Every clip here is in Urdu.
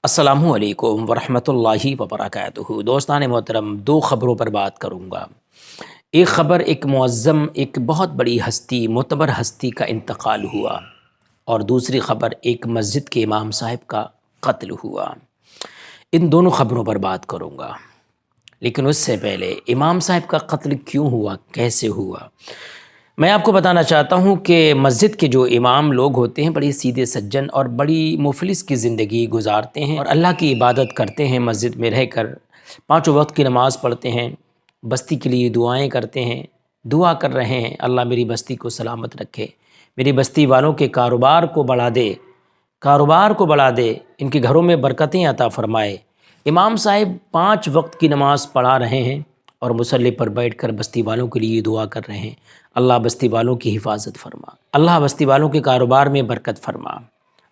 السلام علیکم ورحمۃ اللہ وبرکاتہ۔ دوستان محترم، دو خبروں پر بات کروں گا۔ ایک خبر، ایک معظم، ایک بہت بڑی ہستی، معتبر ہستی کا انتقال ہوا، اور دوسری خبر ایک مسجد کے امام صاحب کا قتل ہوا۔ ان دونوں خبروں پر بات کروں گا، لیکن اس سے پہلے امام صاحب کا قتل کیوں ہوا، کیسے ہوا، میں آپ کو بتانا چاہتا ہوں کہ مسجد کے جو امام لوگ ہوتے ہیں بڑی سیدھے سجن اور بڑی مفلس کی زندگی گزارتے ہیں، اور اللہ کی عبادت کرتے ہیں، مسجد میں رہ کر پانچوں وقت کی نماز پڑھتے ہیں، بستی کے لیے دعائیں کرتے ہیں، دعا کر رہے ہیں اللہ میری بستی کو سلامت رکھے، میری بستی والوں کے کاروبار کو بڑھا دے، ان کے گھروں میں برکتیں عطا فرمائے۔ امام صاحب 5 وقت کی نماز پڑھا رہے ہیں اور مصلی پر بیٹھ کر بستی والوں کے لیے دعا کر رہے ہیں، اللہ بستی والوں کی حفاظت فرما، اللہ بستی والوں کے کاروبار میں برکت فرما،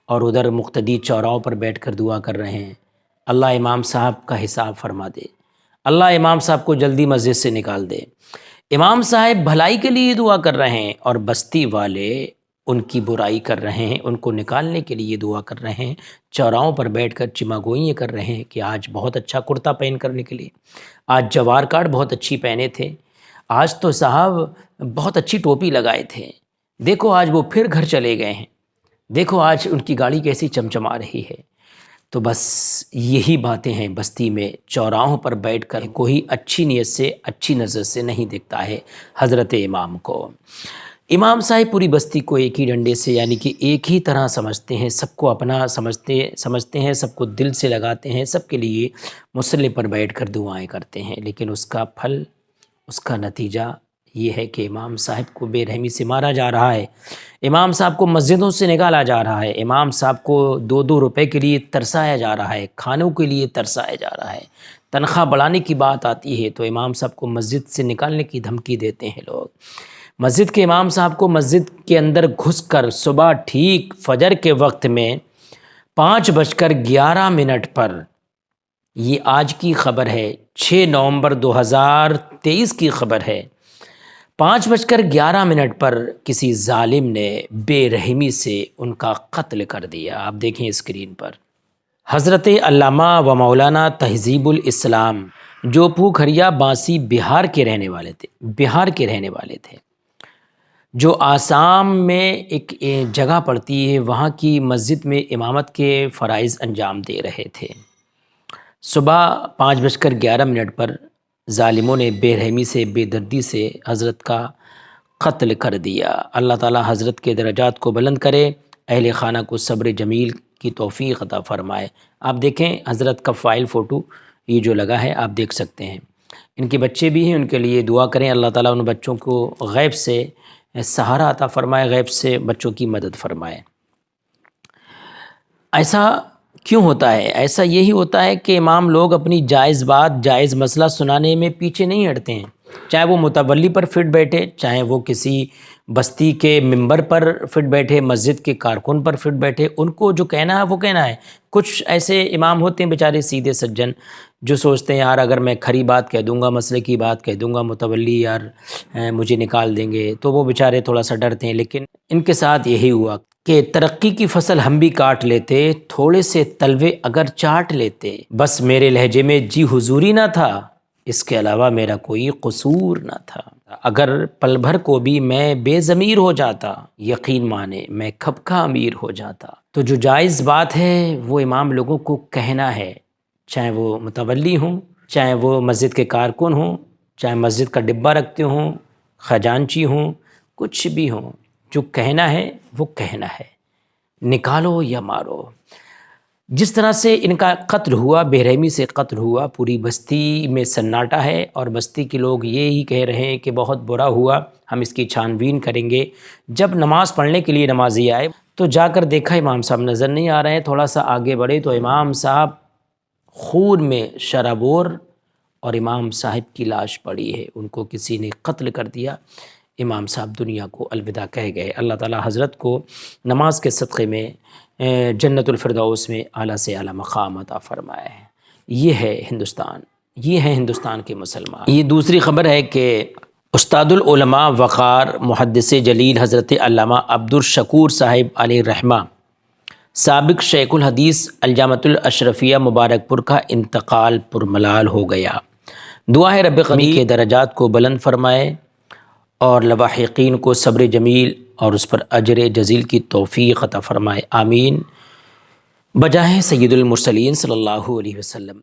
اور ادھر مقتدی چوراہوں پر بیٹھ کر دعا کر رہے ہیں، اللہ امام صاحب کا حساب فرما دے، اللہ امام صاحب کو جلدی مسجد سے نکال دے۔ امام صاحب بھلائی کے لیے دعا کر رہے ہیں اور بستی والے ان کی برائی کر رہے ہیں، ان کو نکالنے کے لیے دعا کر رہے ہیں، چوراہوں پر بیٹھ کر چما گوئیاں کر رہے ہیں کہ آج بہت اچھا کرتا پہن کر نکلے، آج جوار کاٹ بہت اچھی پہنے تھے، آج تو صاحب بہت اچھی ٹوپی لگائے تھے، دیکھو آج وہ پھر گھر چلے گئے ہیں، دیکھو آج ان کی گاڑی کیسی چمچما رہی ہے۔ تو بس یہی باتیں ہیں، بستی میں چوراہوں پر بیٹھ کر کوئی اچھی نیت سے، اچھی نظر سے نہیں دیکھتا ہے حضرت امام کو۔ امام صاحب پوری بستی کو ایک ہی ڈنڈے سے، یعنی کہ ایک ہی طرح سمجھتے ہیں، سب کو اپنا سمجھتے ہیں، سب کو دل سے لگاتے ہیں، سب کے لیے مصلی پر بیٹھ کر دعائیں کرتے ہیں، لیکن اس کا پھل، اس کا نتیجہ یہ ہے کہ امام صاحب کو بے رحمی سے مارا جا رہا ہے، امام صاحب کو مسجدوں سے نکالا جا رہا ہے، امام صاحب کو 2 روپے کے لیے ترسایا جا رہا ہے، کھانوں کے لیے ترسایا جا رہا ہے، تنخواہ بڑھانے کی بات آتی ہے تو امام صاحب کو مسجد سے نکالنے کی دھمکی دیتے ہیں لوگ۔ مسجد کے امام صاحب کو مسجد کے اندر گھس کر صبح ٹھیک فجر کے وقت میں 5:11 پر، یہ آج کی خبر ہے، 6 نومبر 2023 کی خبر ہے، 5:11 پر کسی ظالم نے بے رحمی سے ان کا قتل کر دیا۔ آپ دیکھیں اسکرین پر، حضرت علامہ و مولانا تہذیب الاسلام جو پوکھریا بانسی بہار کے رہنے والے تھے، جو آسام میں ایک جگہ پڑتی ہے، وہاں کی مسجد میں امامت کے فرائض انجام دے رہے تھے۔ صبح 5:11 پر ظالموں نے بے رحمی سے، بے دردی سے حضرت کا قتل کر دیا۔ اللہ تعالی حضرت کے درجات کو بلند کرے، اہل خانہ کو صبر جمیل کی توفیق عطا فرمائے۔ آپ دیکھیں حضرت کا فائل فوٹو یہ جو لگا ہے، آپ دیکھ سکتے ہیں، ان کے بچے بھی ہیں، ان کے لیے دعا کریں، اللہ تعالیٰ ان بچوں کو غیب سے سہارا عطا فرمائے، غیب سے بچوں کی مدد فرمائے۔ ایسا کیوں ہوتا ہے؟ ایسا یہی ہوتا ہے کہ امام لوگ اپنی جائز بات، جائز مسئلہ سنانے میں پیچھے نہیں ہٹتے ہیں، چاہے وہ متولی پر فٹ بیٹھے، چاہے وہ کسی بستی کے ممبر پر فٹ بیٹھے، مسجد کے کارکن پر فٹ بیٹھے، ان کو جو کہنا ہے وہ کہنا ہے۔ کچھ ایسے امام ہوتے ہیں بیچارے سیدھے سجن، جو سوچتے ہیں یار اگر میں کھری بات کہہ دوں گا، مسئلے کی بات کہہ دوں گا، متولی یار مجھے نکال دیں گے، تو وہ بیچارے تھوڑا سا ڈرتے ہیں۔ لیکن ان کے ساتھ یہی ہوا کہ ترقی کی فصل ہم بھی کاٹ لیتے، تھوڑے سے تلوے اگر چاٹ لیتے، بس میرے لہجے میں جی حضوری نہ تھا، اس کے علاوہ میرا کوئی قصور نہ تھا، اگر پل بھر کو بھی میں بے ضمیر ہو جاتا، یقین مانے میں کب کا امیر ہو جاتا۔ تو جو جائز بات ہے وہ امام لوگوں کو کہنا ہے، چاہے وہ متولی ہوں، چاہے وہ مسجد کے کارکن ہوں، چاہے مسجد کا ڈبہ رکھتے ہوں، خزانچی ہوں، کچھ بھی ہوں، جو کہنا ہے وہ کہنا ہے، نکالو یا مارو۔ جس طرح سے ان کا قتل ہوا، بے رحمی سے قتل ہوا، پوری بستی میں سناٹا ہے، اور بستی کے لوگ یہی کہہ رہے ہیں کہ بہت برا ہوا، ہم اس کی چھان بین کریں گے۔ جب نماز پڑھنے کے لیے نمازی آئے تو جا کر دیکھا امام صاحب نظر نہیں آ رہے ہیں، تھوڑا سا آگے بڑھے تو امام صاحب خون میں شرابور، اور امام صاحب کی لاش پڑی ہے، ان کو کسی نے قتل کر دیا، امام صاحب دنیا کو الوداع کہہ گئے۔ اللہ تعالی حضرت کو نماز کے صدقے میں جنت الفردوس میں اعلیٰ سے اعلیٰ مقام عطا فرمائے۔ یہ ہے ہندوستان، یہ ہے ہندوستان کے مسلمان۔ یہ دوسری خبر ہے کہ استاد العلماء وقار محدث جلیل حضرت علامہ عبدالشکور صاحب علیہ الرحمہ سابق شیخ الحدیث الجامعۃ الاشرفیہ مبارک پور کا انتقال پرملال ہو گیا۔ دعا ہے رب قدیر کے درجات کو بلند فرمائے اور لواحقین کو صبر جمیل اور اس پر اجر جزیل کی توفیق عطا فرمائے، آمین، بجاہ سید المرسلین صلی اللہ علیہ وسلم۔